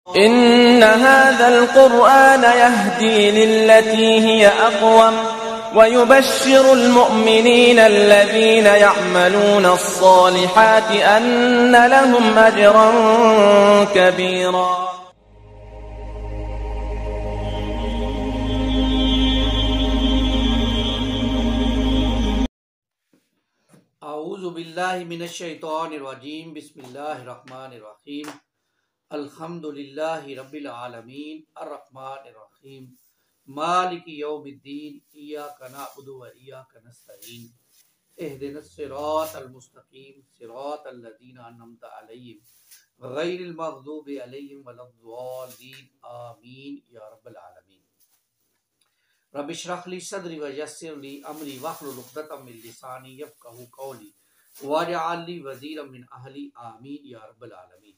इन्न हाज़ल क़ुरआन यहदी लिल्लती हिय अक़वम व युबश्शिरुल मुअमिनीना अल्लज़ीना यअमलूना अस्सालिहाति अन्न लहुम अजरन कबीरा। औज़ु बिल्लाहि मिनश शैतानिर रजीम। बिस्मिल्लाहिर रहमानिर रहीम। अल्हम्दुलिल्लाहि रब्बिल आलमीन अर्रहमानिर रहीम मालिकि यौमिद्दीन इय्याका नअबुदु व इय्याका नस्तईन इहदिनस सिरातल मुस्तकीम सिरातल लज़ीना अनअमता अलैहिम गैरिल मग़दूबि अलैहिम वलद्दाल्लीन आमीन या रब्बल आलमीन। रब्बि इश्रह ली सदरी व यस्सिर ली अमरी वहलुल उक़दतम मिन लिसानी यफ़क़हू क़ौली वजअल ली वज़ीरम मिन अहली आमीन या रब्बल आलमीन।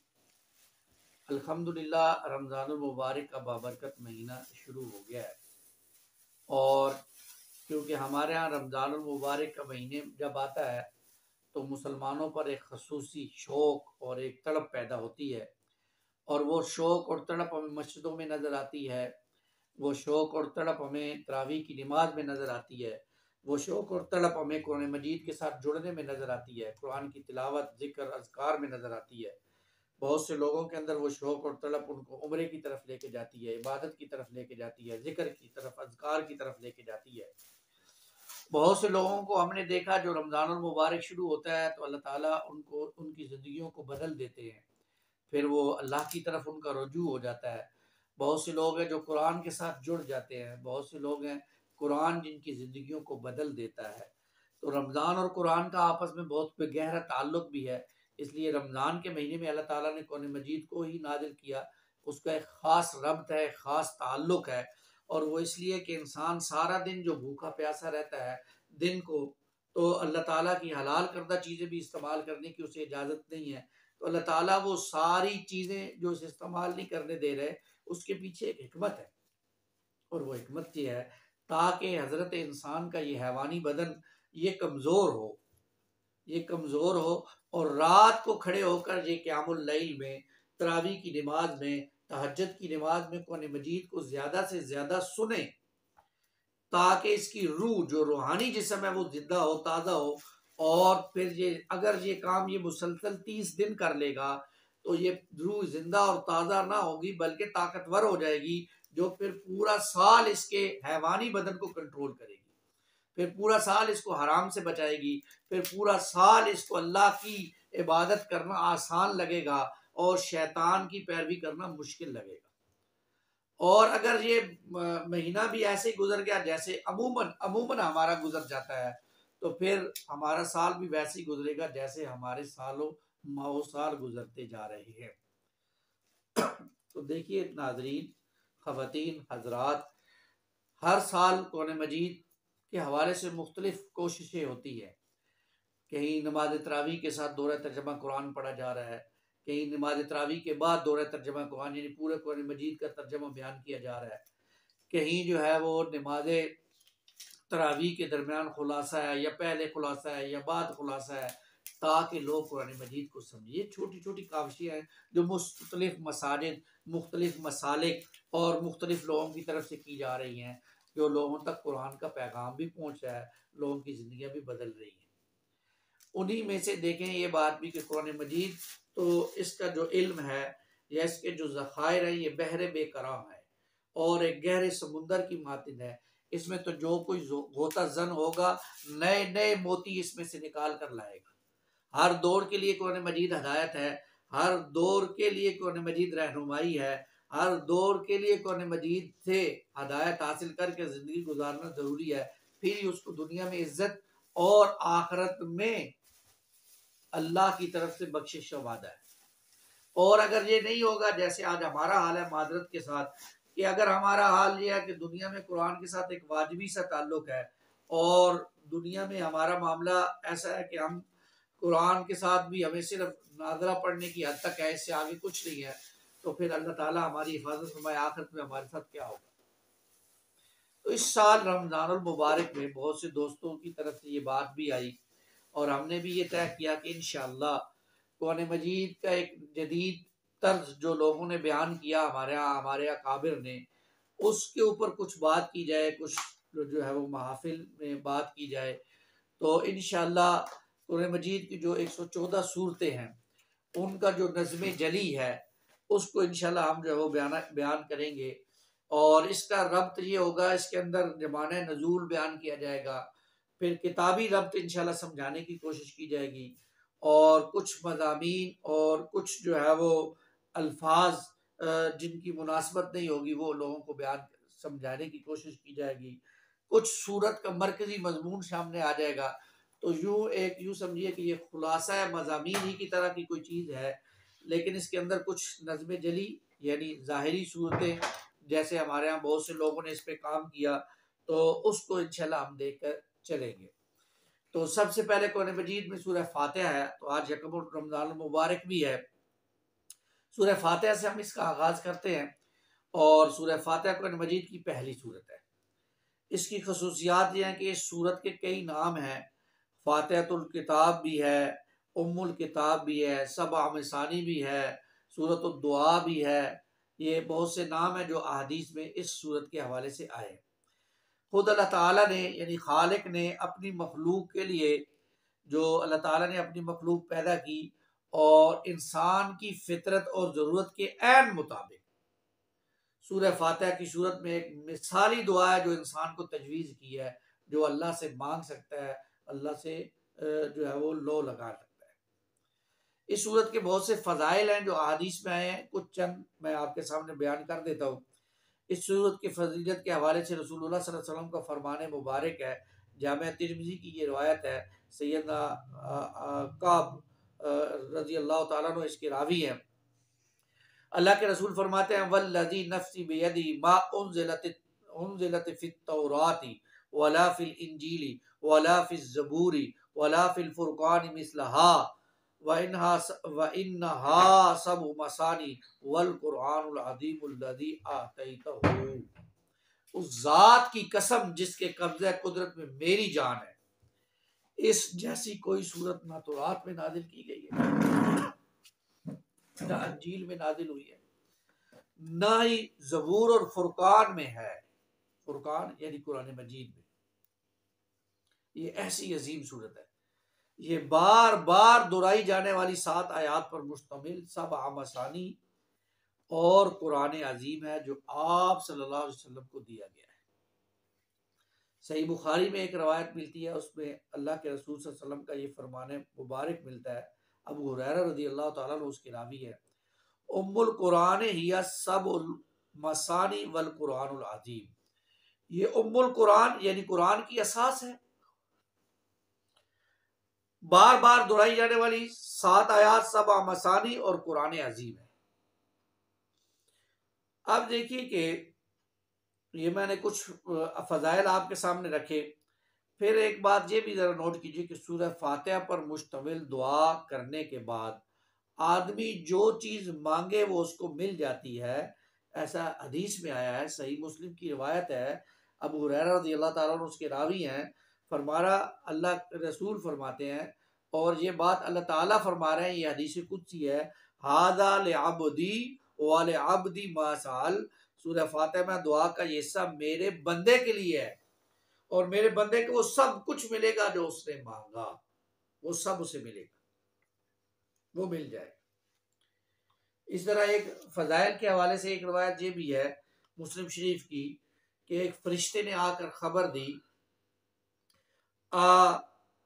अल्हम्दुलिल्लाह, रमज़ानुल मुबारक का बाबरकत महीना शुरू हो गया है और क्योंकि हमारे यहाँ रमज़ानुल मुबारक का महीने जब आता है तो मुसलमानों पर एक ख़ुसूसी शौक़ और एक तड़प पैदा होती है और वो शौक़ और तड़प हमें मस्जिदों में नज़र आती है। वो शौक़ और तड़प हमें तरावी की नमाज में नज़र आती है। वो शौक़ और तड़प हमें कुरान मजीद के साथ जुड़ने में नज़र आती है, कुरान की तिलावत, ज़िक्र, अज़कार में नज़र आती है। बहुत से लोगों के अंदर वो शौक़ और तड़प उनको उम्रे की तरफ लेके जाती है, इबादत की तरफ लेके जाती है, ज़िक्र की तरफ, अज़कार की तरफ लेके जाती है। बहुत से लोगों को हमने देखा जो रमज़ानुल मुबारक शुरू होता है तो अल्लाह ताला उनको उनकी ज़िंदगियों को बदल देते हैं, फिर वो अल्लाह की तरफ उनका रुजू हो जाता है। बहुत से लोग हैं जो कुरान के साथ जुड़ जाते हैं, बहुत से लोग हैं कुरान जिनकी ज़िंदगियों को बदल देता है। तो रमज़ान और कुरान का आपस में बहुत गहरा ताल्लुक़ भी है, इसलिए रमज़ान के महीने में अल्लाह ताला ने कुरान मजीद को ही नाज़िल किया। उसका एक ख़ास रब्त है, ख़ास ताल्लुक़ है और वो इसलिए कि इंसान सारा दिन जो भूखा प्यासा रहता है दिन को, तो अल्लाह ताला की हलाल करदा चीज़ें भी इस्तेमाल करने की उसे इजाज़त नहीं है। तो अल्लाह ताला वो सारी चीज़ें जो उसे इस्तेमाल नहीं करने दे रहे, उसके पीछे एक हिकमत है और वो हिकमत ये है ताकि हज़रत इंसान का ये हैवानी बदन ये कमज़ोर हो और रात को खड़े होकर ये क़यामुल लैल में, तरावी की नमाज में, तहज्जुद की नमाज में कुरान मजीद को ज़्यादा से ज़्यादा सुने ताकि इसकी रूह जो रूहानी जिस्म है वो जिंदा हो, ताज़ा हो। और फिर ये अगर ये काम ये मुसलसल 30 दिन कर लेगा तो ये रूह जिंदा और ताज़ा ना होगी बल्कि ताकतवर हो जाएगी, जो फिर पूरा साल इसके हैवानी बदन को कंट्रोल करेगी, फिर पूरा साल इसको हराम से बचाएगी, फिर पूरा साल इसको अल्लाह की इबादत करना आसान लगेगा और शैतान की पैरवी करना मुश्किल लगेगा। और अगर ये महीना भी ऐसे ही गुजर गया जैसे अमूमन हमारा गुजर जाता है, तो फिर हमारा साल भी वैसे ही गुजरेगा जैसे हमारे सालों माओ साल गुजरते जा रहे हैं। तो देखिए नाजरीन, ख़वातीन, हजरात, हर साल कुरान मजीद के हवाले से मुख्तलिफ कोशिशें होती है। कहीं नमाज तरावी के साथ दौरा तर्जमा कुरान पढ़ा जा रहा है, कहीं नमाज तरावी के बाद दौरा तर्जमा कुरान यानी पूरे कुरान मजीद का तर्जमा बयान किया जा रहा है, कहीं जो है वो नमाज तरावी के दरमियान खुलासा है या पहले खुलासा है या बाद खुलासा है, ताकि लोग कुरान मजीद को समझें। ये छोटी छोटी काविशें हैं जो मुख्तलिफ मसाजिद, मुख्तलिफ मसालिक और मुख्तलिफ लोगों की तरफ से की जा रही हैं, जो लोगों तक कुरान का पैगाम भी पहुँच रहा है, लोगों की ज़िंदगियाँ भी बदल रही हैं। उन्हीं में से देखें ये बात भी कि कुरान मजीद तो इसका जो इल्म है या इसके जो ज़खायर है ये बहरे बेकराम है और एक गहरे समुंदर की मातिन है। इसमें तो जो कोई गोता जन होगा नए नए मोती इसमें से निकाल कर लाएगा। हर दौर के लिए कुरान मजीद हदायत है, हर दौर के लिए कुरान मजीद रहनुमाई है, हर दौर के लिए कुरान मजीद से हदायत हासिल करके ज़िंदगी गुजारना ज़रूरी है, फिर ही उसको दुनिया में इज्जत और आखिरत में अल्लाह की तरफ से बख्शिश का वादा है। और अगर ये नहीं होगा जैसे आज हमारा हाल है मादरत के साथ, कि अगर हमारा हाल ये है कि दुनिया में कुरान के साथ एक वाजिबी सा ताल्लुक है और दुनिया में हमारा मामला ऐसा है कि हम कुरान के साथ भी हमें सिर्फ नाज़रा पढ़ने की हद तक है, इससे आगे कुछ नहीं है, तो फिर अल्लाह ताला हमारी हिफाजत फरमाए आखिरत में हमारे साथ क्या होगा। तो इस साल रमज़ानुल मुबारक में बहुत से दोस्तों की तरफ से ये बात भी आई और हमने भी ये तय किया कि इंशाअल्लाह कुरान मजीद का एक जदीद तर्ज जो लोगों ने बयान किया हमारे अकाबिर ने, उसके ऊपर कुछ बात की जाए, कुछ जो है वो महफिल में बात की जाए, तो इंशाअल्लाह कुरान मजीद की जो 114 सूरतें हैं उनका जो नज़्म जली है उसको इंशाअल्लाह हम जो है वो बयान करेंगे। और इसका रब्त ये होगा, इसके अंदर ज़माने नज़ूल बयान किया जाएगा, फिर किताबी रब्त इंशाअल्लाह समझाने की कोशिश की जाएगी, और कुछ मज़ामीन और कुछ जो है वो अल्फाज जिनकी मुनासबत नहीं होगी वो लोगों को बयान समझाने की कोशिश की जाएगी। कुछ सूरत का मरकजी मजमून सामने आ जाएगा। तो यूं समझिए कि ये खुलासा है, मज़ामीन ही की तरह की कोई चीज़ है, लेकिन इसके अंदर कुछ नज़्म जली यानी ज़ाहिरी सूरतें, जैसे हमारे यहाँ बहुत से लोगों ने इस पे काम किया, तो उसको इंशाल्लाह हम देखकर चलेंगे। तो सबसे पहले कुरान मजीद में सूरह फातिहा है, तो आज यकमुल रमज़ान मुबारक भी है। सूरह फातिहा से हम इसका आगाज करते हैं, और सूरह फातिहा कुरान मजीद की पहली सूरत है। इसकी खसूसियात ये हैं कि इस सूरत के कई नाम हैं। फातिहतुल किताब भी है, उम्मुल किताब भी है, सबअ मसानी भी है, सूरतुद दुआ भी है। ये बहुत से नाम हैं जो अहादीस में इस सूरत के हवाले से आए। खुद अल्लाह ताला ने यानी खालिक ने अपनी मखलूक के लिए, जो अल्लाह ताला ने अपनी मखलूक पैदा की और इंसान की फितरत और ज़रूरत के ऐन मुताबिक सूरह फातिहा की सूरत में एक मिसाली दुआ है जो इंसान को तजवीज़ की है, जो अल्लाह से मांग सकता है, अल्लाह से जो है वो लो लगा सकता है। इस सूरत के बहुत से फ़ज़ाइल हैं जो अहादीस में आए हैं, कुछ चंद मैं आपके सामने बयान कर देता हूँ। इस सूरत की फजीलत के हवाले से रसूलुल्लाह सल्लल्लाहु अलैहि वसल्लम का फरमान मुबारक है, जामे तिरमिज़ी की ये रिवायत है। सैयदना काब रज़ी अल्लाह तआला अन्हु इसके रावी हैं। अल्लाह के रसूल फरमाते हैं, वल्लज़ी नफ्सी बियदी मा उन्ज़िलत फित तौराती वला फिल इंजीली वला फिज़ ज़बूरी वला फिल फुरक़ान मिस्लहा व इन्नहा सब मसानी वल कुरआनुल अज़ीमुल लज़ी आतैतहू। उस जात की कसम जिसके कब्ज़े कुदरत में मेरी जान है, इस जैसी कोई सूरत ना तौरात में नाजिल की गई है, ना अंजील में नाजिल हुई है, ना ही ज़बूर और फुरकान में है। फुरकान यानी कुरान मजीद में। ये ऐसी अजीम सूरत है, ये बार बार दोहराई जाने वाली 7 आयात पर मुश्तमिल सब आमसानी और कुरान अजीम है जो आप सल्लल्लाहु अलैहि वसल्लम को दिया गया है। सही बुखारी में एक रवायत मिलती है, उसमें अल्लाह के रसूल सल्लल्लाहु अलैहि वसल्लम का ये फरमान मुबारक मिलता है। अबू हुरैरा रज़ी अल्लाह तआला अन्हु उसके रावी है। उम्मुल कुरान हिया सबउल मसानी वल कुरानुल अजीम। ये उम्मुल कुरान यानी कुरान की असास है, बार बार दोहराई जाने वाली 7 आयात सब मसानी और कुरान अजीम है। अब देखिए कि ये मैंने कुछ फजाइल आपके सामने रखे। फिर एक बात ये भी जरा नोट कीजिए कि सूरह फातिहा पर मुश्तमिल दुआ करने के बाद आदमी जो चीज मांगे वो उसको मिल जाती है, ऐसा हदीस में आया है। सही मुस्लिम की रिवायत है, अबू हुरैरा रज़ी अल्लाह ताला अन्हु उसके रावी हैं। फरमाया, अल्लाह रसूल फरमाते हैं, और ये बात अल्लाह ताला फरमा रहे हैं, ये हदीस कुदसी है, हादा लिअब्दी व लिअब्दी मा साल। सूरह फातिहा में दुआ का ये सब मेरे बंदे के लिए है, और मेरे बंदे को वो सब कुछ मिलेगा जो उसने मांगा, वो सब उसे मिलेगा, वो मिल जाएगा। इस तरह एक फजाइल के हवाले से एक रवायत ये भी है मुस्लिम शरीफ की कि एक फरिश्ते ने आकर खबर दी,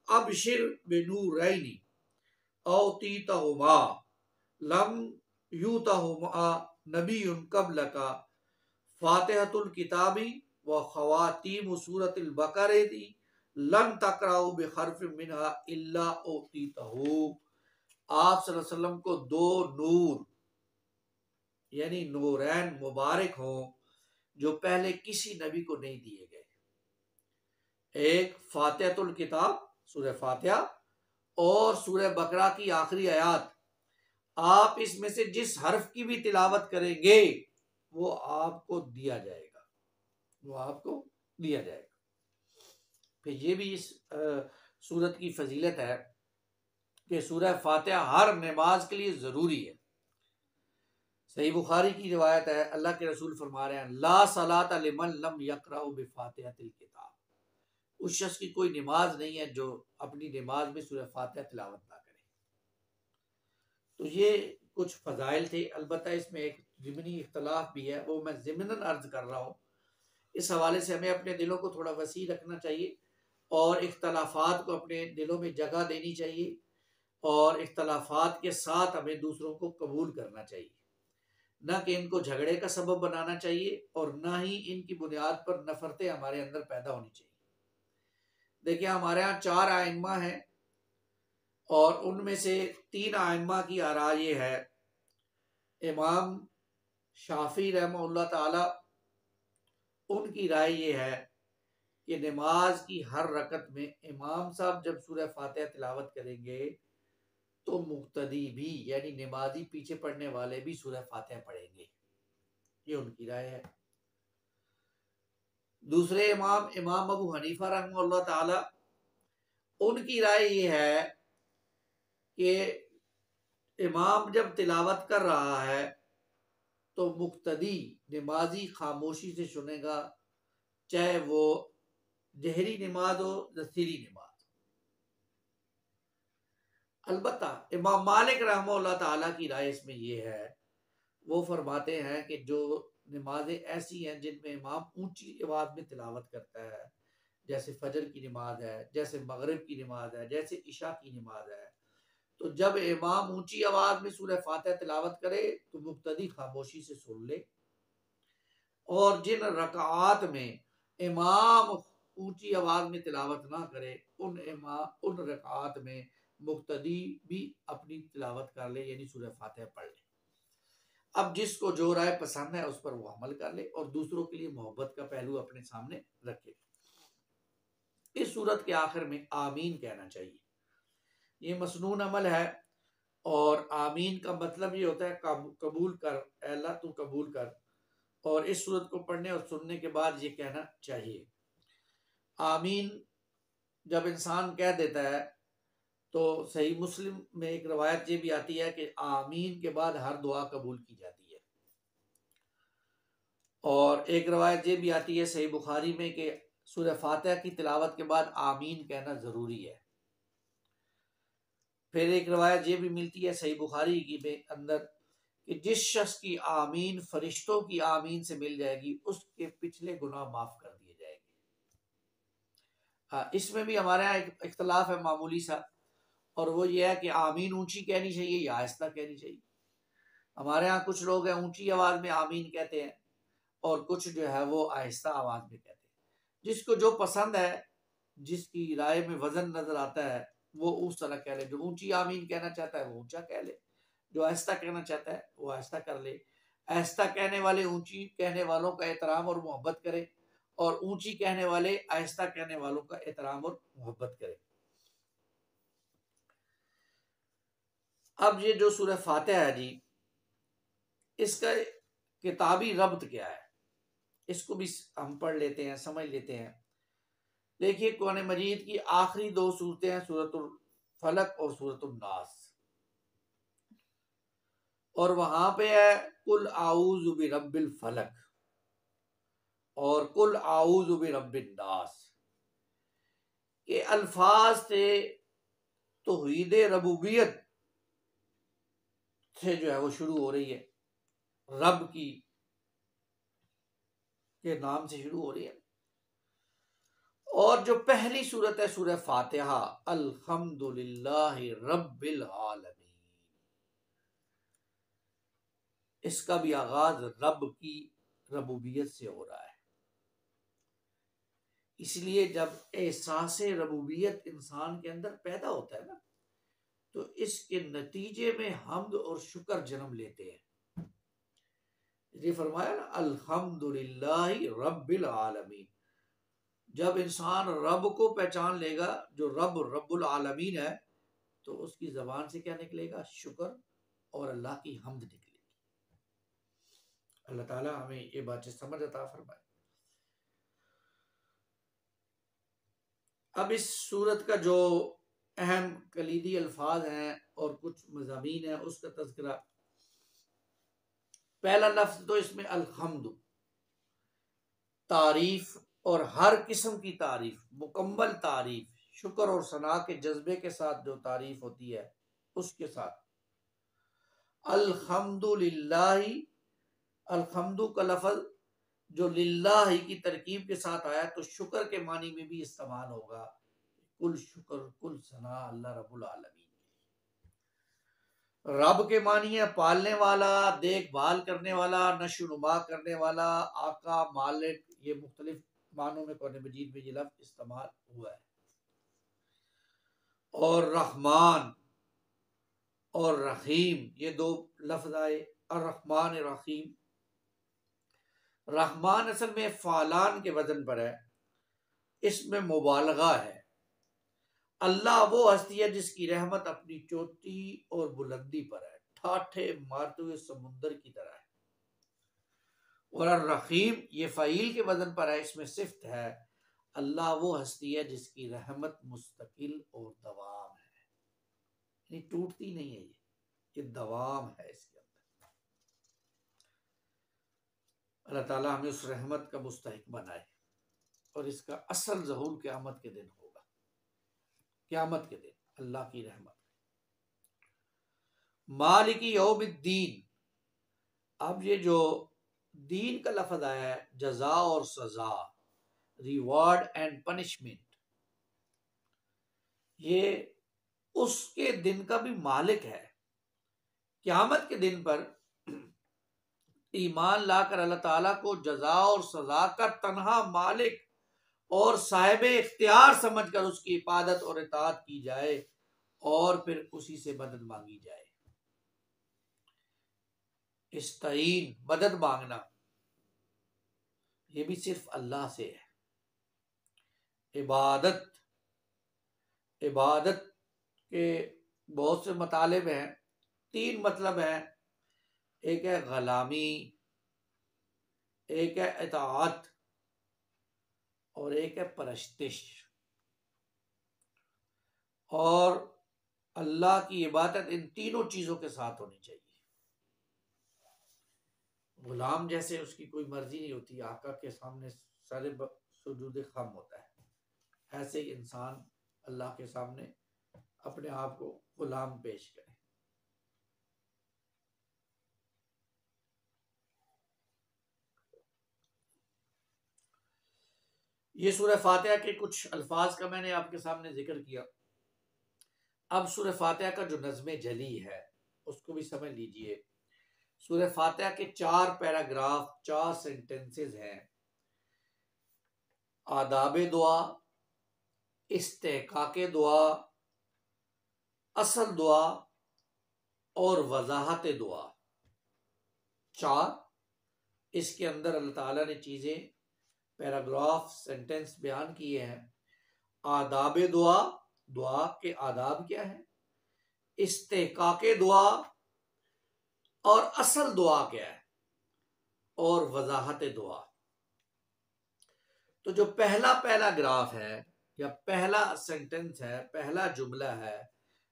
अबशिर बिनूरैनी औतीतहुमा लम यूतहुमा नबियुन क़ब्लका फातिहतुल किताबी व खवातीम सूरतिल बकरती लन तक़राउ बिहर्फिन मिनहा इल्ला औतीतहु। आप सल्लल्लाहु अलैहि वसल्लम को 2 नूर यानी नूरैन मुबारक हो जो पहले किसी नबी को नहीं दिए गए। एक फातिहतुल किताब सूरह फातिहा और सूरह बकरा की आखिरी आयत। आप इसमें से जिस हर्फ की भी तिलावत करेंगे वो आपको दिया जाएगा, वो आपको दिया जाएगा। फिर ये भी इस सूरत की फजीलत है कि सूरह फातिहा हर नमाज के लिए ज़रूरी है। सही बुखारी की रिवायत है, अल्लाह के रसूल फरमा रहे हैं, ला सलात लिमन लम यक़राउ बिफ़ातिहतिल किताब, उस शख्स की कोई नमाज नहीं है जो अपनी नमाज में सूरह फातिहा तिलावत ना करे। तो ये कुछ फ़ज़ाइल थे, अलबत्ता इसमें एक ज़िमनी इख्तलाफ भी है, वो मैं ज़िमनन अर्ज़ कर रहा हूँ। इस हवाले से हमें अपने दिलों को थोड़ा वसी रखना चाहिए और इख्तलाफात को अपने दिलों में जगह देनी चाहिए और इख्तलाफात के साथ हमें दूसरों को कबूल करना चाहिए, न कि इनको झगड़े का सबब बनाना चाहिए और न ही इनकी बुनियाद पर नफरतें हमारे अंदर पैदा होनी चाहिए। देखिए, हमारे यहाँ 4 आइम्मा हैं और उनमें से 3 आइम्मा की आरा ये है, इमाम शाफी रहमहुल्लाह ताला, उनकी राय ये है कि नमाज की हर रकत में इमाम साहब जब सूरह फातिहा तिलावत करेंगे तो मुक्तदी भी यानी नमाजी पीछे पढ़ने वाले भी सूरह फातिहा पढ़ेंगे, ये उनकी राय है। दूसरे इमाम इमाम अबू हनीफा रहमतुल्लाह ताला, उनकी राय ये है कि इमाम जब तिलावत कर रहा है तो मुक्तदी नमाजी खामोशी से सुनेगा, चाहे वो जहरी नमाज हो या सिरी नमाज। अलबत्ता इमाम मालिक रहमतुल्लाह ताला की राय इसमें ये है, वो फरमाते हैं कि जो नमाजें ऐसी हैं जिनमें इमाम ऊंची आवाज में तिलावत करता है, जैसे फजर की नमाज है, जैसे मगरिब की नमाज है, जैसे इशा की नमाज है, तो जब इमाम ऊंची आवाज में सूरह फातिहा तिलावत करे तो मुक्तदी खामोशी से सुन ले, और जिन रकात में इमाम ऊंची आवाज में तिलावत ना करे उन रकात में मुक्तदी भी अपनी तिलावत कर ले, यानी सूरह फातिहा पढ़ ले। अब जिसको जो राय पसंद है उस पर वो अमल कर ले और दूसरों के लिए मोहब्बत का पहलू अपने सामने रखे। इस सूरत के आखिर में आमीन कहना चाहिए, ये मसनून अमल है और आमीन का मतलब ये होता है कबूल कर, अल्लाह तू कबूल कर, और इस सूरत को पढ़ने और सुनने के बाद ये कहना चाहिए। आमीन जब इंसान कह देता है तो सही मुस्लिम में एक रवायत ये भी आती है कि आमीन के बाद हर दुआ कबूल की जाती है, और एक रवायत ये भी आती है सही बुखारी में कि सूरह फातिहा की तिलावत के बाद आमीन कहना ज़रूरी है। फिर एक रवायत ये भी मिलती है सही बुखारी की में अंदर कि जिस शख्स की आमीन फरिश्तों की आमीन से मिल जाएगी उसके पिछले गुनाह माफ कर दिए जाएंगे। हाँ, इसमें भी हमारे यहाँ एक इख्तलाफ है मामूली सा, और वो ये है कि आमीन ऊंची कहनी चाहिए या आहिस्ता कहनी चाहिए। हमारे यहाँ कुछ लोग हैं ऊंची आवाज में आमीन कहते हैं और कुछ जो है वो आहिस्ता आवाज में कहते हैं। जिसको जो पसंद है, जिसकी राय में वजन नजर आता है वो उस तरह कह ले। जो ऊंची आमीन कहना चाहता है वो ऊंचा कह ले, जो आहिस्ता कहना चाहता है वो आहिस्ता कर ले। आहिस्ता कहने वाले ऊंची कहने वालों का एहतराम और मोहब्बत करें, और ऊंची कहने वाले आहिस्ता कहने वालों का एहतराम और मोहब्बत करें। अब ये जो सूरह फातिहा है जी, इसका किताबी रब्त क्या है, इसको भी हम पढ़ लेते हैं, समझ लेते हैं। देखिए, कुरान मजीद की आखिरी 2 सूरतें हैं सूरतुल फलक और सूरतुल नास, और वहां पे है कुल आऊज़ु बिरब्बिल फलक और कुल आऊज़ु बिरब्बिन नास। ये अल्फाज थे तौहीद रबूबियत से जो है वो शुरू हो रही है, रब की के नाम से शुरू हो रही है। और जो पहली सूरत है सूरह फातिहा, अल्हम्दुलिल्लाहि रब्बिल आलमीन, इसका भी आगाज रब की रबूबियत से हो रहा है। इसलिए जब एहसास रबूबियत इंसान के अंदर पैदा होता है ना, तो इसके नतीजे में हम्द और शुक्र जन्म लेते हैं। ये फरमाया ना, अल्हम्दुलिल्लाहि रब्बिल आलमीन। जब इंसान रब को पहचान लेगा जो रब्बुल आलमीन है, तो उसकी जबान से क्या निकलेगा? शुक्र और अल्लाह की हम्द निकलेगी। अल्लाह ताला हमें ये बातें समझ अता फरमाए। अब इस सूरत का जो अहम कलीदी अल्फाज हैं और कुछ मज़ामीन हैं उसका तज़किरा पहला लफ्ज तो इसमें अल्हम्दु, तारीफ और हर किस्म की तारीफ, मुकम्मल तारीफ, शुक्र और सना के जज्बे के साथ जो तारीफ होती है उसके साथ। अल्हम्दुलिल्लाही, अल्हम्दु का लफ्ज जो लिल्लाही की तरकीब के साथ आया तो शुक्र के मानी में भी इस्तेमाल होगा। कुल शुक्र कुल सना अल्लाह रब्बुल आलमीन। रब के मानी है पालने वाला, देखभाल करने वाला, नशोनुमा करने वाला, आका, मालिक। ये मुख्तलिफ मानों में कुरान मजीद में ये लफ्ज इस्तेमाल हुआ है। और रहमान और रहीम, ये दो लफ्ज आए, अर्रहमान रहीम। रहमान असल में फालान के वजन पर है, इसमें मुबालगा है। अल्लाह वो हस्ती है जिसकी रहमत अपनी चोटी और बुलंदी पर है, ठाठे मारते हुए समुंदर की तरह है। और रहीम ये फ़ईल के वजन पर है, इसमें सिफ्त है। अल्लाह वो हस्ती है जिसकी रहमत मुस्तकिल और दवाम है, यानी टूटती नहीं है, ये दवाम है इसके अंदर। अल्लाह ताला हमें उस रहमत का मुस्तहिक बनाए और इसका असल ज़हूर क़यामत के दिन होगा। क़यामत के दिन अल्लाह की रहमत। मालिकी यौमिद्दीन, अब ये जो दीन का लफ्ज आया है, जजा और सजा, रिवॉर्ड एंड पनिशमेंट, ये उसके दिन का भी मालिक है। क़यामत के दिन पर ईमान लाकर अल्लाह ताला को जजा और सजा का तन्हा मालिक और साहिब इख्तियार समझकर उसकी इबादत और इताअत की जाए और फिर उसी से मदद मांगी जाए। इस्ताईन, मदद मांगना, ये भी सिर्फ अल्लाह से है। इबादत, इबादत के बहुत से मतलब हैं, 3 मतलब हैं। एक है ग़लामी, एक है इताअत और एक है परस्तिश। और अल्लाह की इबादत इन तीनों चीजों के साथ होनी चाहिए। गुलाम जैसे उसकी कोई मर्जी नहीं होती, आका के सामने सारे सुजूद खम होता है, ऐसे ही इंसान अल्लाह के सामने अपने आप को गुलाम पेश करे। ये सूरह फातिहा के कुछ अल्फाज का मैंने आपके सामने जिक्र किया। अब सूरह फातिहा का जो नज़्म जली है उसको भी समझ लीजिए। सूरह फातिहा के 4 पैराग्राफ, 4 सेंटेंसेस हैं। आदाब दुआ, इस्तेहकाक दुआ, असल दुआ और वजाहत दुआ, 4 इसके अंदर अल्लाह ताला ने चीजें, पैराग्राफ, सेंटेंस बयान किए हैं। आदाब दुआ, दुआ के आदाब क्या है, इस्तेहकाक दुआ और असल दुआ क्या है, और वजाहत दुआ। तो जो पहला ग्राफ है या पहला सेंटेंस है, पहला जुमला है,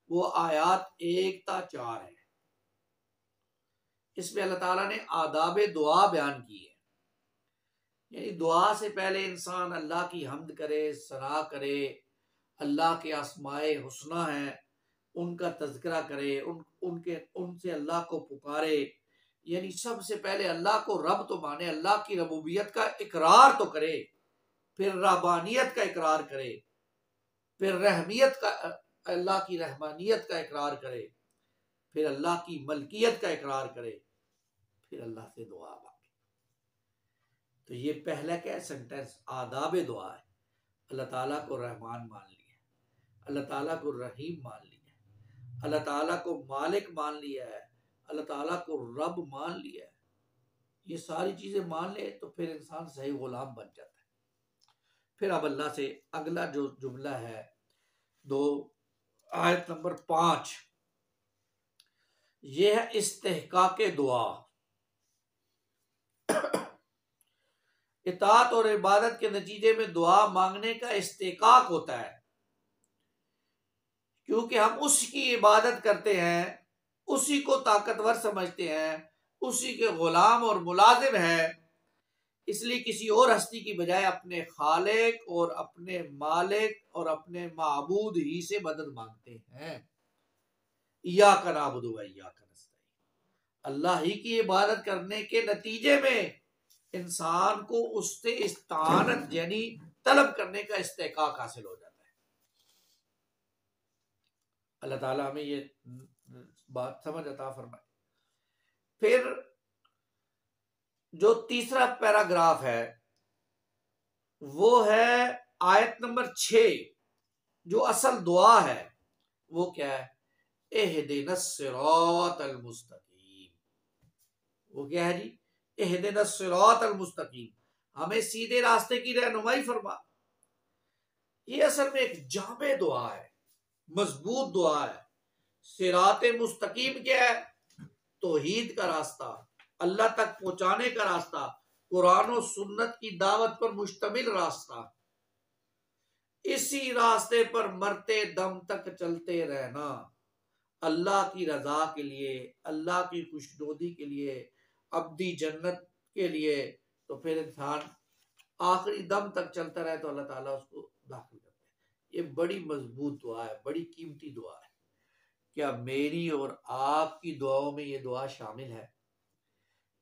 वो आयात 1 ता 4 है। इसमें अल्लाह ताला ने आदाब दुआ बयान की है, यानी दुआ से पहले इंसान अल्लाह की हम्द करे, सना करे, अल्लाह के अस्माए हुस्ना है उनका तज़किरा करे, उनसे अल्लाह को पुकारे। यानी सबसे पहले अल्लाह को रब तो माने, अल्लाह की रबूबियत का इकरार तो करे, फिर रब्बानियत का इकरार करे, फिर रहमियत का, अल्लाह की रहमानियत का इकरार करे, फिर अल्लाह की मलकियत का इकरार करे, फिर अल्लाह से दुआ मांगे। तो ये पहला क्या सेंटेंस, आदाब दुआ है। अल्लाह ताला को रहमान मान लिया, अल्लाह ताला को रहीम मान लिया, अल्लाह ताला को मालिक मान लिया है, अल्लाह ताला को रब मान लिया है। ये सारी चीजें मान ले तो फिर इंसान सही गुलाम बन जाता है। फिर अब अल्लाह से अगला जो जुमला है, 2 आयत नंबर 5, ये है इस्तेहकाक दुआ। इताअत और इबादत के नतीजे में दुआ मांगने का इस्तेहकाक होता है, क्योंकि हम उसकी इबादत करते हैं, उसी को ताकतवर समझते हैं, उसी के गुलाम और मुलाजिम है, इसलिए किसी और हस्ती की बजाय अपने खालिक और अपने मालिक और अपने माबूद ही से मदद मांगते हैं। इय्याका नअबुदु व इय्याका नस्तईन। अल्लाह ही की इबादत करने के नतीजे में इंसान को उससे इस्तानत यानी तलब करने का इस्तेकाक हासिल हो जाता है। अल्लाह ताला हमें ये बात समझ अता फरमाए। फिर जो तीसरा पैराग्राफ है वो है आयत नंबर 6, जो असल दुआ है वो क्या है? इहदिनस सिरातल मुस्तकीम। वो क्या है जी? इहदिनस सिरातल मुस्तकीम, हमें सीधे रास्ते की रहनुमाई फरमा। ये असल में एक जामे दुआ है, मजबूत दुआ है। सिराते मुस्तकीम क्या है? तौहीद का रास्ता, अल्लाह तक पहुंचाने का रास्ता, कुरान और सुन्नत की दावत पर मुश्तमिल रास्ता। इसी रास्ते पर मरते दम तक चलते रहना, अल्लाह की रजा के लिए, अल्लाह की खुशनुदी के लिए, अब्दी जन्नत के लिए। तो फिर इंसान आखिरी दम तक चलता रहे तो अल्लाह ताला उसको दाखिल करते हैं। ये बड़ी मजबूत दुआ है, बड़ी कीमती दुआ है। क्या मेरी और आपकी दुआओं में ये दुआ शामिल है?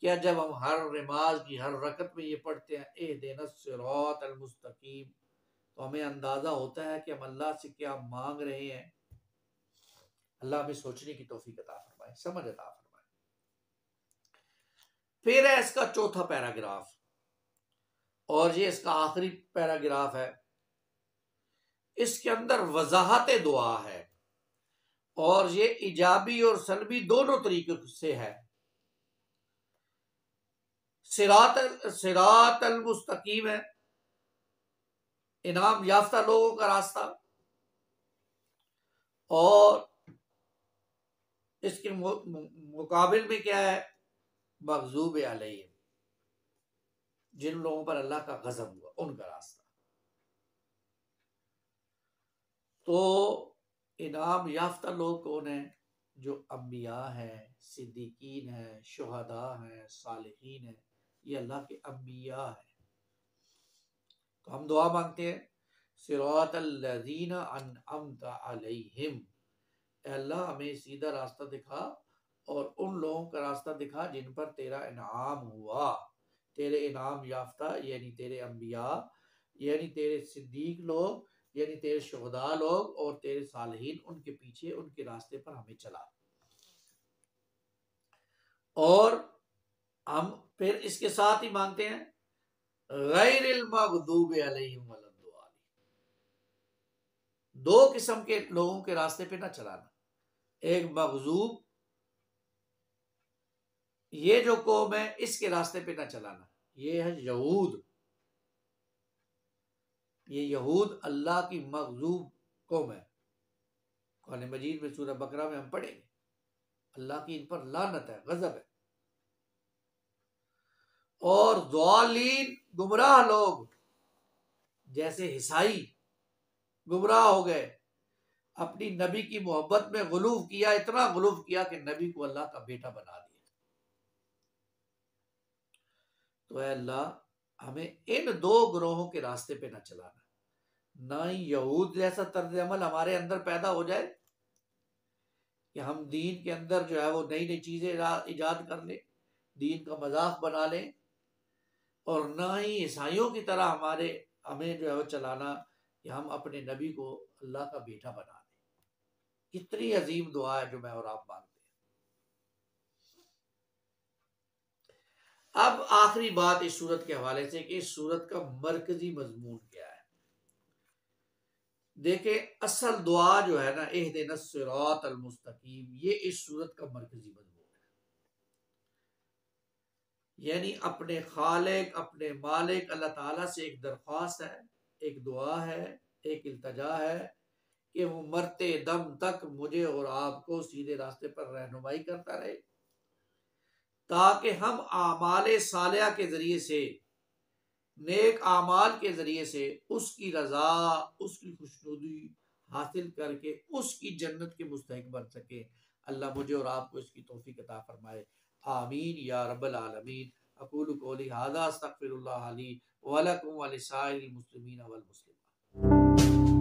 क्या जब हम हर नमाज की हर रकत में ये पढ़ते हैं इहदिनस सिरातल मुस्तकीम, तो हमें अंदाजा होता है कि हम अल्लाह से क्या मांग रहे हैं? अल्लाह हमें सोचने की तौफीक अता फरमाए, समझ अता फरमाए। फिर है इसका चौथा पैराग्राफ, और ये इसका आखिरी पैराग्राफ है। इसके अंदर वजाहत दुआ है, और ये इजाबी और सलबी दोनों तरीके से है। सिरातल मुस्तकीम है इनाम याफ्ता लोगों का रास्ता, और इसके मुकाबिल में क्या है? मग़ज़ूब अलैहिम, जिन लोगों पर अल्लाह का गज़ब हुआ उनका रास्ता। तो इनाम याफ्ता लोग कौन है? जो अंबिया हैं, सिद्दीकीन हैं, शुहदा हैं, सालिहीन हैं, ये अल्लाह के अंबिया हैं। तो हम दुआ मांगते हैं सिरातल लज़ीना अनअमता अलैहिम, अल्लाह हमें सीधा रास्ता दिखा और उन लोगों का रास्ता दिखा जिन पर तेरा इनाम हुआ। तेरे इनाम याफ्ता यानी तेरे अंबिया, यानी तेरे सिद्दीक लोग, यानी तेरे शुहदा लोग और तेरे सालिहीन, उनके पीछे उनके रास्ते पर हमें चला। और हम फिर इसके साथ ही मांगते हैं गैरिल मग़दूबि अलैहिम वलद्दालिन, दो किस्म के लोगों के रास्ते पे ना चलाना। एक मग़ज़ूब, ये जो कौम है इसके रास्ते पे ना चलाना, ये है यहूद। ये यहूद अल्लाह की मग़ज़ूब कौम है। कुरान मजीद में सूरह बकरा में हम पढ़ेंगे अल्लाह की इन पर लानत है, गजब है। और ज़ालिन गुमराह लोग, जैसे ईसाई गुमराह हो गए, अपनी नबी की मोहब्बत में गुलूफ किया, इतना गुलूफ किया कि नबी को अल्लाह का बेटा बना दिया। तो अल्लाह हमें इन दो ग्रोहों के रास्ते पे ना चलाना, ना ही यहूद जैसा तर्ज अमल हमारे अंदर पैदा हो जाए कि हम दीन के अंदर जो है वो नई नई चीजें इजाद कर लें, दीन का मजाक बना लें, और ना ही ईसाइयों की तरह हमें जो है वो चलाना कि हम अपने नबी को अल्लाह का बेटा बना दें। कितनी अजीम दुआ है जो मैं और आप मांगते हैं। अब आखिरी बात इस सूरत के हवाले से कि इस सूरत का मरकजी मजमून क्या है। देखे असल दुआ जो है ना इहदिनस सिरातल मुस्तकीम, ये इस सूरत का मरकजी मजमून है। यानी अपने खालिक, अपने मालिक अल्लाह ताला से एक दरख्वास्त है, एक दुआ है, एक इल्तजा है कि वो मरते दम तक मुझे और आपको सीधे रास्ते पर रहनुमाई करता रहे, ताकि हम आमाले सालिया के जरिए से, नेक आमाल के जरिए से उसकी रजा, उसकी खुशनुदी हासिल करके उसकी जन्नत के मुस्तहिक बन सके। अल्लाह मुझे और आपको इसकी तौफीक अता फरमाए। आमीन या रब्बल आलमीन। अक़ूलु क़ौली हाज़ा अस्तग़फ़िरुल्लाह ली व लकुम व लिसाइरिल मुस्लिमीन वल मुस्लिमात।